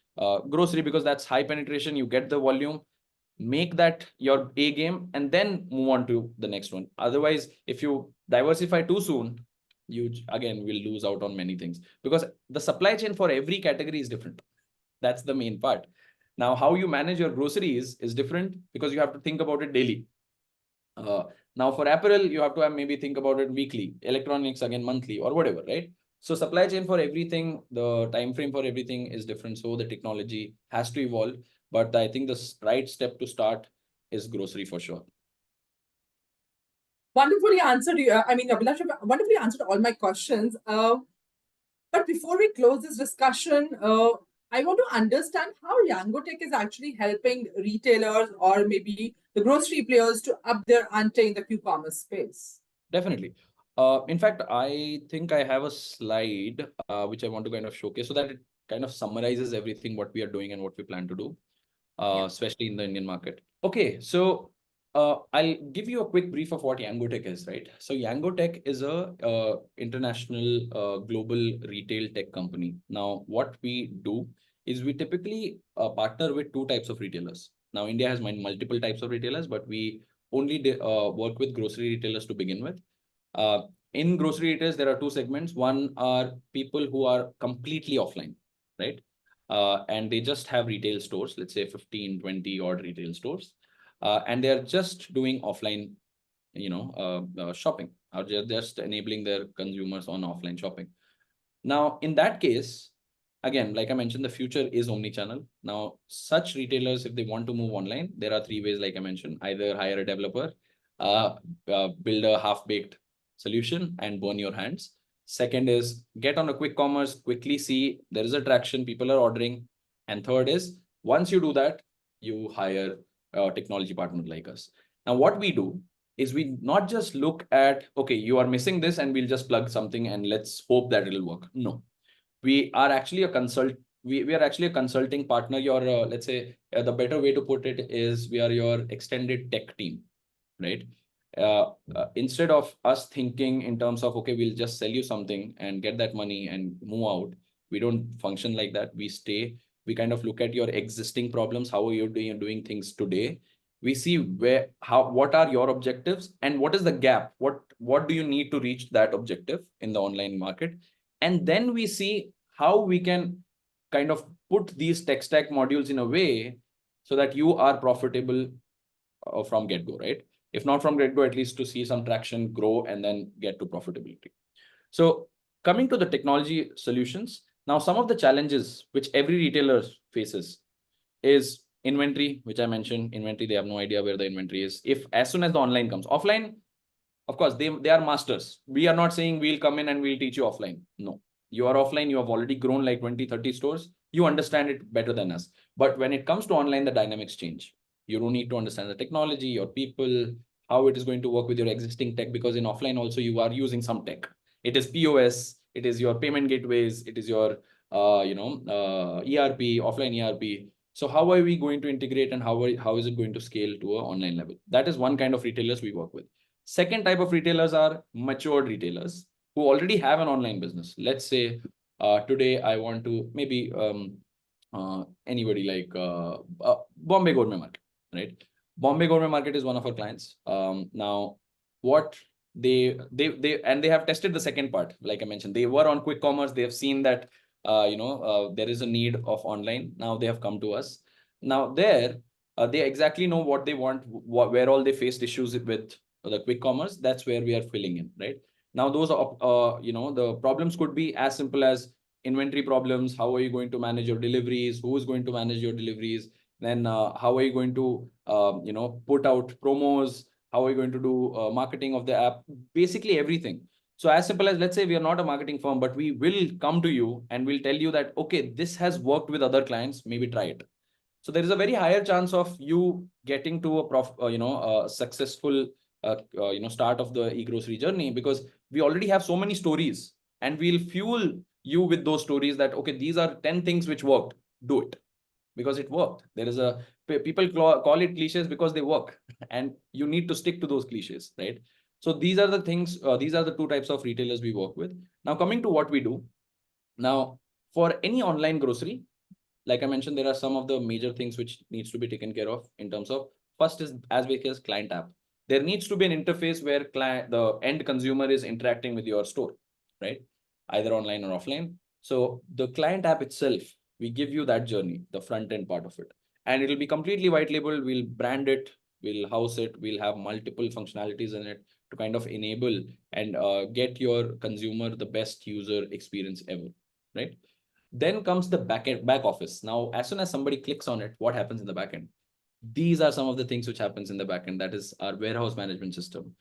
grocery because that's high penetration. You get the volume, make that your A game, and then move on to the next one. Otherwise, if you diversify too soon, you again will lose out on many things because the supply chain for every category is different. That's the main part. Now, how you manage your groceries is different because you have to think about it daily. Now, for apparel, you have to have maybe think about it weekly, electronics again monthly or whatever, right? So supply chain for everything, the time frame for everything is different. So the technology has to evolve. But I think the right step to start is grocery for sure. Wonderfully answered. Abhilash, wonderfully answered all my questions. But before we close this discussion, I want to understand how Yango Tech is actually helping retailers or maybe the grocery players to up their ante in the Qcommerce space. Definitely. In fact, I think I have a slide which I want to kind of showcase so that it kind of summarizes everything what we are doing and what we plan to do, especially in the Indian market. Okay, so I'll give you a quick brief of what Yango Tech is, right? So Yango Tech is a international global retail tech company. Now, what we do is we typically partner with two types of retailers. Now, India has multiple types of retailers, but we only work with grocery retailers to begin with. In grocery retailers, there are two segments. One are people who are completely offline, right? And they just have retail stores, let's say 15, 20 odd retail stores. And they're just doing offline, shopping, or just enabling their consumers on offline shopping. Now, in that case, again, like I mentioned, the future is omnichannel. Now, such retailers, if they want to move online, there are three ways, like I mentioned: either hire a developer, build a half-baked solution, and burn your hands. Second is get on a quick commerce, quickly see there is a traction, people are ordering. And third is once you do that, you hire a technology partner like us. Now, what we do is we not just look at, okay, you are missing this and we'll just plug something and let's hope that it'll work. No, we are actually we are actually a consulting partner. Your let's say the better way to put it is we are your extended tech team, right? Instead of us thinking in terms of, okay, we'll just sell you something and get that money and move out, we don't function like that. We stay, we kind of look at your existing problems. How are you doing things today? We see what are your objectives and what is the gap? What do you need to reach that objective in the online market? And then we see how we can kind of put these tech stack modules in a way so that you are profitable from get-go, right? If not from get-go, at least to see some traction, grow, and then get to profitability. So coming to the technology solutions, now some of the challenges which every retailer faces is inventory, which I mentioned. Inventory, they have no idea where the inventory is. If as soon as the online comes, offline, of course, they are masters. We are not saying we'll come in and we'll teach you offline. No, you are offline. You have already grown like 20, 30 stores. You understand it better than us. But when it comes to online, the dynamics change. You don't need to understand the technology, your people, how it is going to work with your existing tech, because in offline also you are using some tech. It is POS, it is your payment gateways, it is your ERP, offline ERP. So how are we going to integrate and how is it going to scale to an online level? That is one kind of retailers we work with. Second type of retailers are matured retailers who already have an online business. Let's say today I want to maybe anybody like Bombay Gourmet Market, right? Bombay Gourmet Market is one of our clients. Now, what they have tested the second part. Like I mentioned, they were on quick commerce. They have seen that there is a need of online. Now they have come to us. Now they exactly know what they want, where all they faced issues with the quick commerce. That's where we are filling in, right? Now those are the problems could be as simple as inventory problems. How are you going to manage your deliveries? Who is going to manage your deliveries? Then how are you going to put out promos? How are you going to do marketing of the app? Basically everything. So as simple as, let's say we are not a marketing firm, but we will come to you and we'll tell you that, okay, this has worked with other clients, maybe try it. So there is a very higher chance of you getting to a successful start of the e-grocery journey, because we already have so many stories, and we'll fuel you with those stories that, okay, these are 10 things which worked, do it, because it worked. There is a people call it cliches because they work, and you need to stick to those cliches, right? So these are the things, these are the two types of retailers we work with. Now coming to what we do. Now, for any online grocery, like I mentioned, there are some of the major things which needs to be taken care of in terms of, first is as big as client app. There needs to be an interface where the end consumer is interacting with your store, right? Either online or offline. So the client app itself, we give you that journey, the front end part of it. And it'll be completely white labeled. We'll brand it, we'll house it, we'll have multiple functionalities in it to kind of enable and get your consumer the best user experience ever, right? Then comes the back office. Now, as soon as somebody clicks on it, what happens in the back end? These are some of the things which happens in the back end. That is our warehouse management system,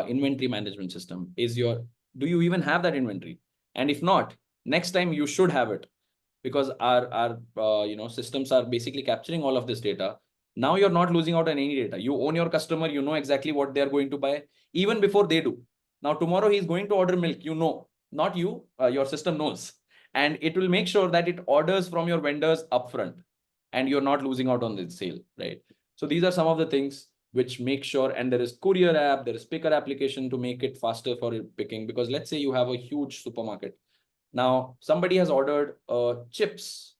inventory management system. Do you even have that inventory? And if not, next time you should have it, because our systems are basically capturing all of this data. Now you're not losing out on any data. You own your customer. You know exactly what they're going to buy even before they do. Now tomorrow he's going to order milk. Not you. Your system knows, and it will make sure that it orders from your vendors upfront, and you're not losing out on the sale, right? So these are some of the things which make sure. And there is courier app, there is picker application to make it faster for picking, because let's say you have a huge supermarket. Now somebody has ordered chips,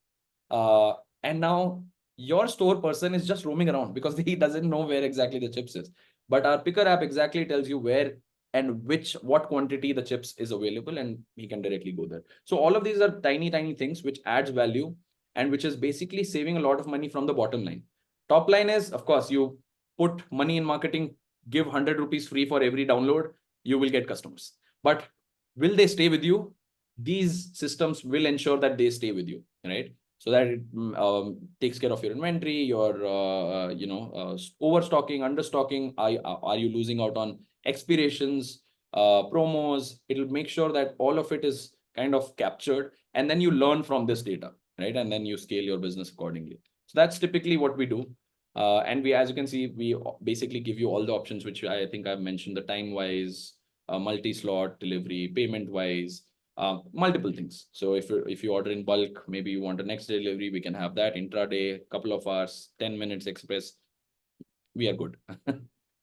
uh, and now your store person is just roaming around because he doesn't know where exactly the chips is. But our picker app exactly tells you where and what quantity the chips is available, and he can directly go there. So all of these are tiny things which adds value, and which is basically saving a lot of money from the bottom line. Top line is, of course, you put money in marketing, give 100 rupees free for every download, you will get customers. But will they stay with you? These systems will ensure that they stay with you, right? So that it takes care of your inventory, your overstocking, understocking. Are you losing out on expirations, promos? It'll make sure that all of it is kind of captured, and then you learn from this data, right? And then you scale your business accordingly. So that's typically what we do. And as you can see, we basically give you all the options which I think I've mentioned: the time wise, multi-slot delivery, payment wise, multiple things. So if you order in bulk, maybe you want a next day delivery, we can have that intraday, couple of hours, 10 minutes express. We are good.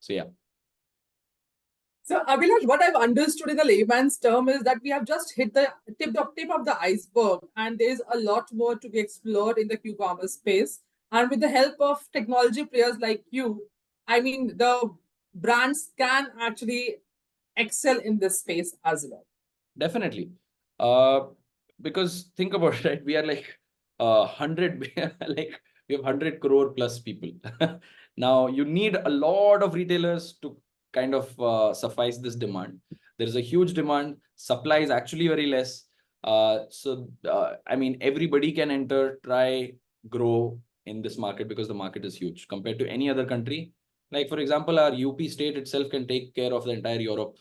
So yeah. So, Abhilash, what I've understood in the layman's term is that we have just hit the tip of the iceberg, and there's a lot more to be explored in the Qcommerce space. And with the help of technology players like you, I mean, the brands can actually excel in this space as well. Definitely. Because think about it, right? We are like 100, like we have 100 crore plus people. Now you need a lot of retailers to kind of suffice this demand. There is a huge demand. Supply is actually very less. I mean, everybody can enter, try, grow in this market, because the market is huge compared to any other country. Like, for example, our UP state itself can take care of the entire Europe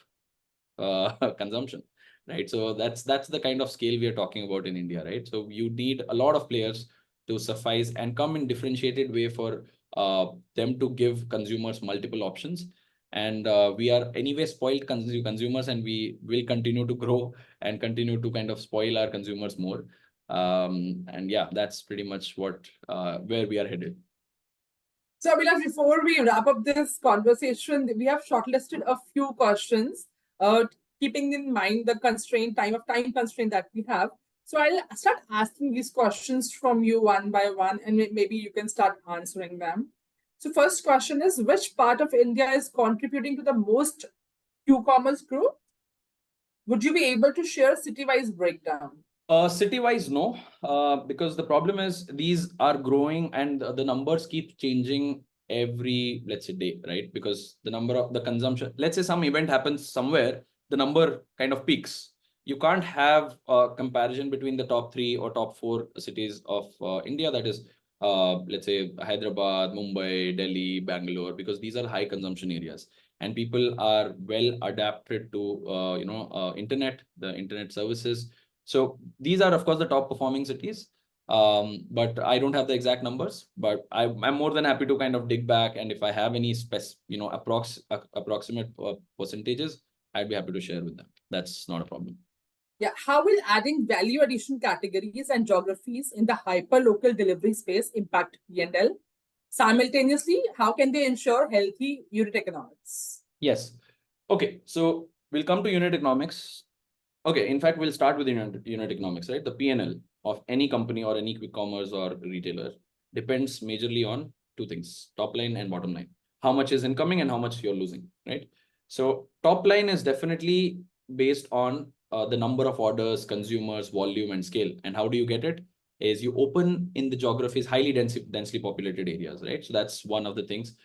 consumption, right? So that's the kind of scale we are talking about in India, right? So you need a lot of players to suffice and come in differentiated way for them to give consumers multiple options. And we are anyway spoiled consumers, and we will continue to grow and continue to kind of spoil our consumers more. And yeah, that's pretty much what where we are headed. So, Abhilash, before we wrap up this conversation, we have shortlisted a few questions, keeping in mind the time constraint that we have. So I'll start asking these questions from you one by one, and maybe you can start answering them. So first question is, which part of India is contributing to the most Qcommerce growth? Would you be able to share a city-wise breakdown? City-wise, no, because the problem is these are growing, and the numbers keep changing every, let's say, day, right? Because the number of the consumption, let's say some event happens somewhere, the number kind of peaks. You can't have a comparison between the top 3 or top 4 cities of India. That is, let's say, Hyderabad, Mumbai, Delhi, Bangalore, because these are high consumption areas, and people are well adapted to, the internet services. So these are, of course, the top performing cities. But I don't have the exact numbers, but I'm more than happy to kind of dig back. And if I have any approximate percentages, I'd be happy to share with them. That's not a problem. Yeah, how will adding value addition categories and geographies in the hyper-local delivery space impact P&L? Simultaneously, how can they ensure healthy unit economics? Yes. Okay, so we'll come to unit economics. Okay, in fact, we'll start with unit economics, right? The P&L of any company or any quick commerce or retailer depends majorly on two things, top line and bottom line. How much is incoming and how much you're losing, right? So top line is definitely based on the number of orders, consumers, volume, and scale. And how do you get it? Is you open in the geographies, highly densely populated areas, right? So that's one of the things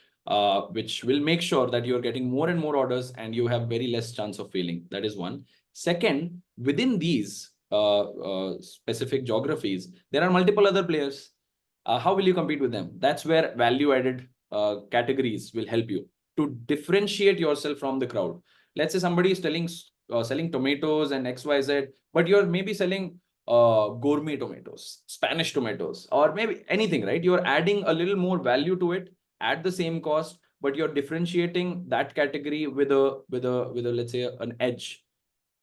which will make sure that you're getting more and more orders and you have very less chance of failing. That is one. Second, within these specific geographies, there are multiple other players. How will you compete with them? That's where value-added categories will help you to differentiate yourself from the crowd. Let's say somebody is selling tomatoes and XYZ, but you're maybe selling gourmet tomatoes, Spanish tomatoes, or maybe anything, right? You're adding a little more value to it at the same cost, but you're differentiating that category with a let's say an edge.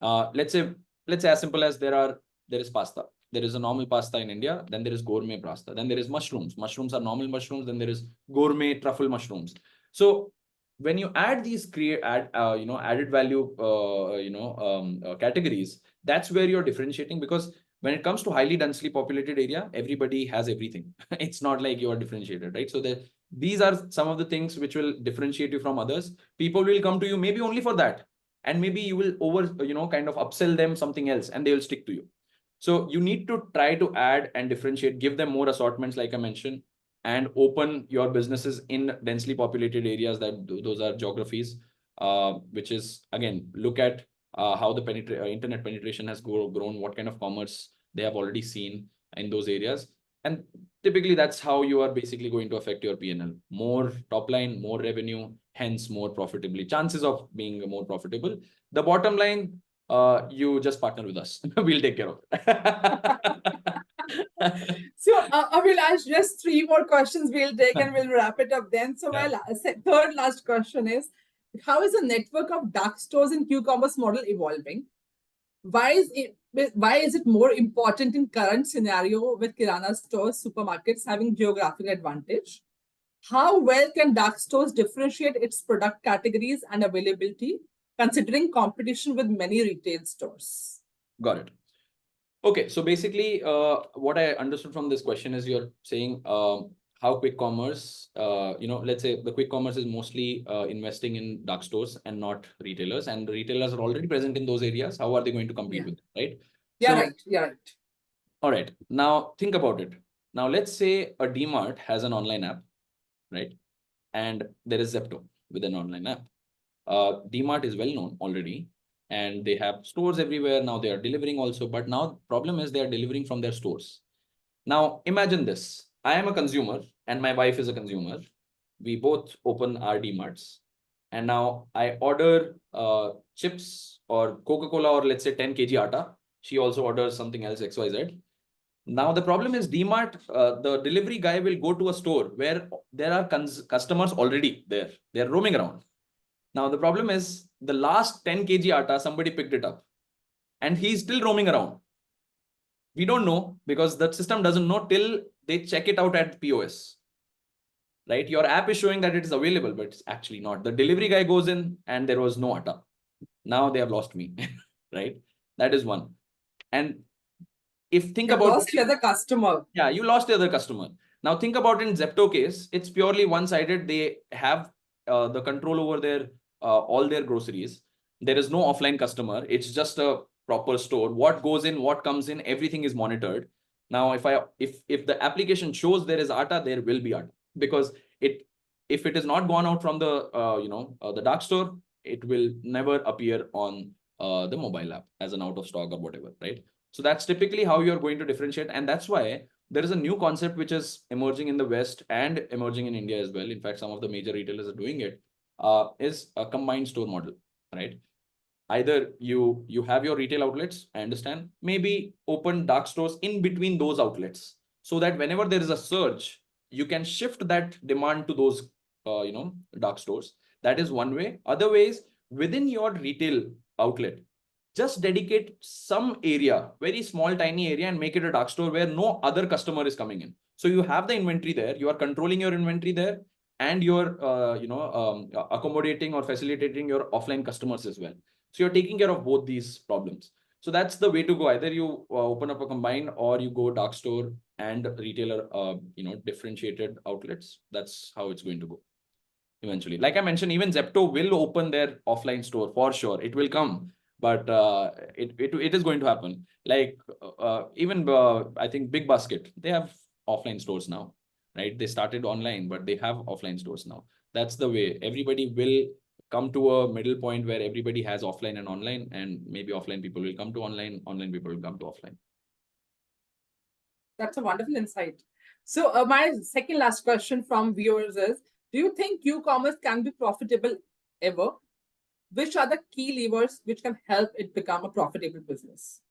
Let's say as simple as there is pasta. There is a normal pasta in India, then there is gourmet pasta, then there is mushrooms. Mushrooms are normal mushrooms, then there is gourmet truffle mushrooms. So when you add these added value categories, that's where you're differentiating, because when it comes to highly densely populated area, everybody has everything. It's not like you are differentiated, right? So these are some of the things which will differentiate you from others. People will come to you maybe only for that, and maybe you will kind of upsell them something else and they will stick to you. So you need to try to add and differentiate, give them more assortments, like I mentioned, and open your businesses in densely populated areas. Those are geographies, which is, again, look at how the internet penetration has grown, what kind of commerce they have already seen in those areas. And typically that's how you are basically going to affect your P&L. More top line, more revenue, hence more profitably, chances of being more profitable. The bottom line, you just partner with us. We'll take care of it. So, Abhilash, just three more questions we'll take and we'll wrap it up then. So, my third last question is, how is the network of dark stores in Qcommerce model evolving? Why is it more important in current scenario with Kirana stores, supermarkets having geographic advantage? How well can dark stores differentiate its product categories and availability, considering competition with many retail stores? Got it. Okay, so basically, what I understood from this question is you're saying how quick commerce, let's say the quick commerce is mostly investing in dark stores and not retailers, and the retailers are already present in those areas. How are they going to compete with it, right? Yeah, so, right. Yeah, right. All right. Now think about it. Now let's say a DMart has an online app, right? And there is Zepto with an online app. DMart is well known already, and they have stores everywhere. Now they are delivering also, but now the problem is they are delivering from their stores. Now imagine this. I am a consumer and my wife is a consumer. We both open our DMarts, and now I order chips or Coca-Cola, or let's say 10 kg atta. She also orders something else, XYZ. Now the problem is DMart, the delivery guy will go to a store where there are customers already there. They're roaming around. Now the problem is the last 10 kg atta, somebody picked it up and he's still roaming around. We don't know because the system doesn't know till they check it out at POS. Right? Your app is showing that it is available, but it's actually not. The delivery guy goes in and there was no atta. Now they have lost me, right? That is one. And if think about lost the other customer. Yeah, you lost the other customer. Now think about in Zepto case, it's purely one-sided. They have the control over their all their groceries. There is no offline customer. It's just a proper store. What goes in, what comes in, everything is monitored. Now, if the application shows there is atta, there will be atta, because if it is not gone out from the the dark store, it will never appear on the mobile app as an out of stock or whatever, right? So that's typically how you're going to differentiate. And that's why there is a new concept which is emerging in the West and emerging in India as well. In fact, some of the major retailers are doing it, is a combined store model, right? Either you have your retail outlets, I understand, maybe open dark stores in between those outlets. so that whenever there is a surge, you can shift that demand to those dark stores. That is one way. Other ways, within your retail outlet, just dedicate some area, very small, tiny area, and make it a dark store where no other customer is coming in. So you have the inventory there, you are controlling your inventory there, and you're accommodating or facilitating your offline customers as well. So you're taking care of both these problems. So that's the way to go. Either you open up a combined, or you go dark store and retailer, differentiated outlets. That's how it's going to go eventually. Like I mentioned, even Zepto will open their offline store for sure. It will come, but it is going to happen. Like even I think Big Basket, they have offline stores now, right? They started online, but they have offline stores now. That's the way. Everybody will come to a middle point where everybody has offline and online, and maybe offline people will come to online, online people will come to offline. That's a wonderful insight. So my second last question from viewers is, do you think Qcommerce can be profitable ever? Which are the key levers which can help it become a profitable business?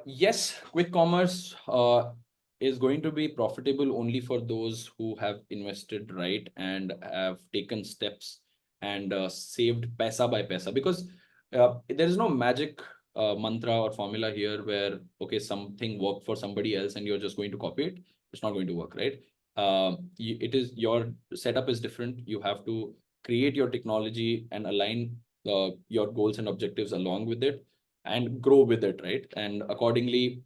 Yes, Qcommerce is going to be profitable only for those who have invested right and have taken steps and saved paisa by paisa, because there is no magic mantra or formula here where, okay, something worked for somebody else and you're just going to copy it. It's not going to work, right? It is, your setup is different. You have to create your technology and align your goals and objectives along with it, and grow with it, right? And accordingly,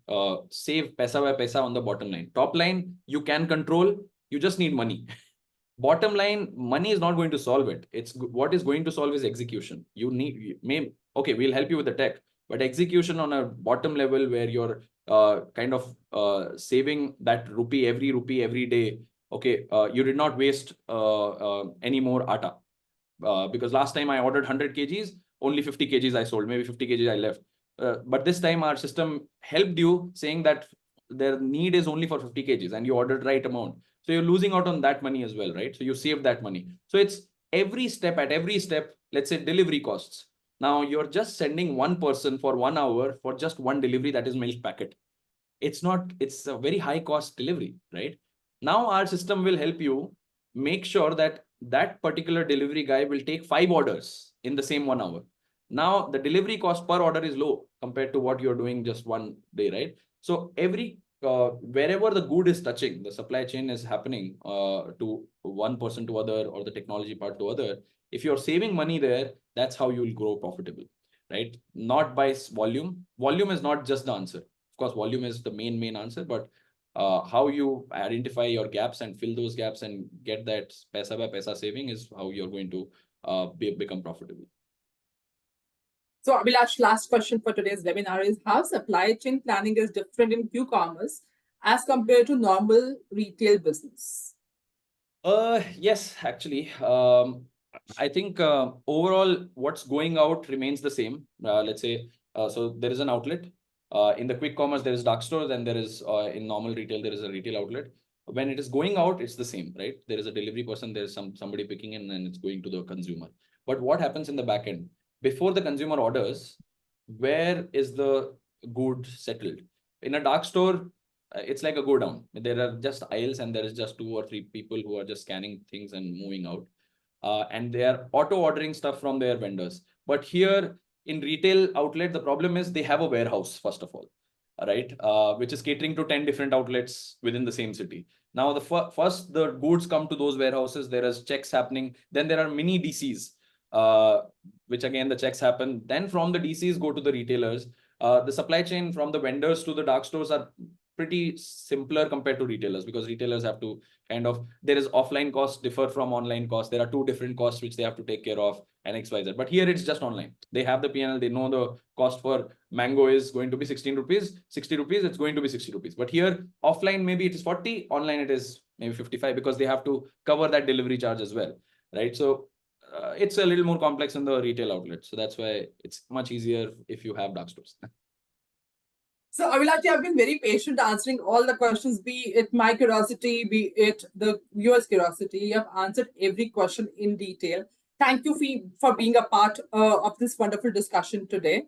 save paisa by paisa on the bottom line. Top line, you can control, you just need money. Bottom line, money is not going to solve it. It's what is going to solve is execution. Okay, we'll help you with the tech, but execution on a bottom level where you're saving that every rupee every day. Okay, you did not waste any more atta. Because last time I ordered 100 kgs, only 50 kgs I sold, maybe 50 kgs I left. But this time our system helped you, saying that their need is only for 50 kgs and you ordered right amount. So you're losing out on that money as well, right? So you saved that money. So it's every step, let's say delivery costs. Now you're just sending one person for 1 hour for just one delivery, that is milk packet. It's a very high cost delivery, right? Now our system will help you make sure that that particular delivery guy will take 5 orders in the same 1 hour. Now the delivery cost per order is low compared to what you're doing just one day, right? So wherever the good is touching, the supply chain is happening to one person to other, or the technology part to other. If you're saving money there, that's how you'll grow profitable, right? Not by volume. Volume is not just the answer. Of course, volume is the main answer, but how you identify your gaps and fill those gaps and get that paisa by paisa saving is how you're going to become profitable. So Abhilash, last question for today's webinar is, how supply chain planning is different in Qcommerce as compared to normal retail business? Yes, actually. I think overall what's going out remains the same. Let's say, so there is an outlet. In the Qcommerce, there is dark store, then there is in normal retail, there is a retail outlet. When it is going out, it's the same, right? There is a delivery person, there is somebody picking in, and it's going to the consumer. But what happens in the back end? Before the consumer orders, where is the good settled? In a dark store, it's like a go down. There are just aisles and there is just 2 or 3 people who are just scanning things and moving out. And they are auto ordering stuff from their vendors. But here in retail outlet, the problem is they have a warehouse, first of all, right? Which is catering to 10 different outlets within the same city. Now, first the goods come to those warehouses, there is checks happening. Then there are mini DCs, which again, the checks happen. Then from the DCs go to the retailers. The supply chain from the vendors to the dark stores are pretty simpler compared to retailers, because retailers have to there is offline costs differ from online costs. There are 2 different costs which they have to take care of, and XYZ. But here it's just online. They have the PNL, they know the cost for mango is going to be 16 rupees, 60 rupees, it's going to be 60 rupees. But here offline, maybe it is 40, online it is maybe 55, because they have to cover that delivery charge as well, right? So it's a little more complex in the retail outlet. So that's why it's much easier if you have dark stores. So Abhilash, you have been very patient answering all the questions, be it my curiosity, be it the viewers' curiosity. You have answered every question in detail. Thank you for being a part of this wonderful discussion today.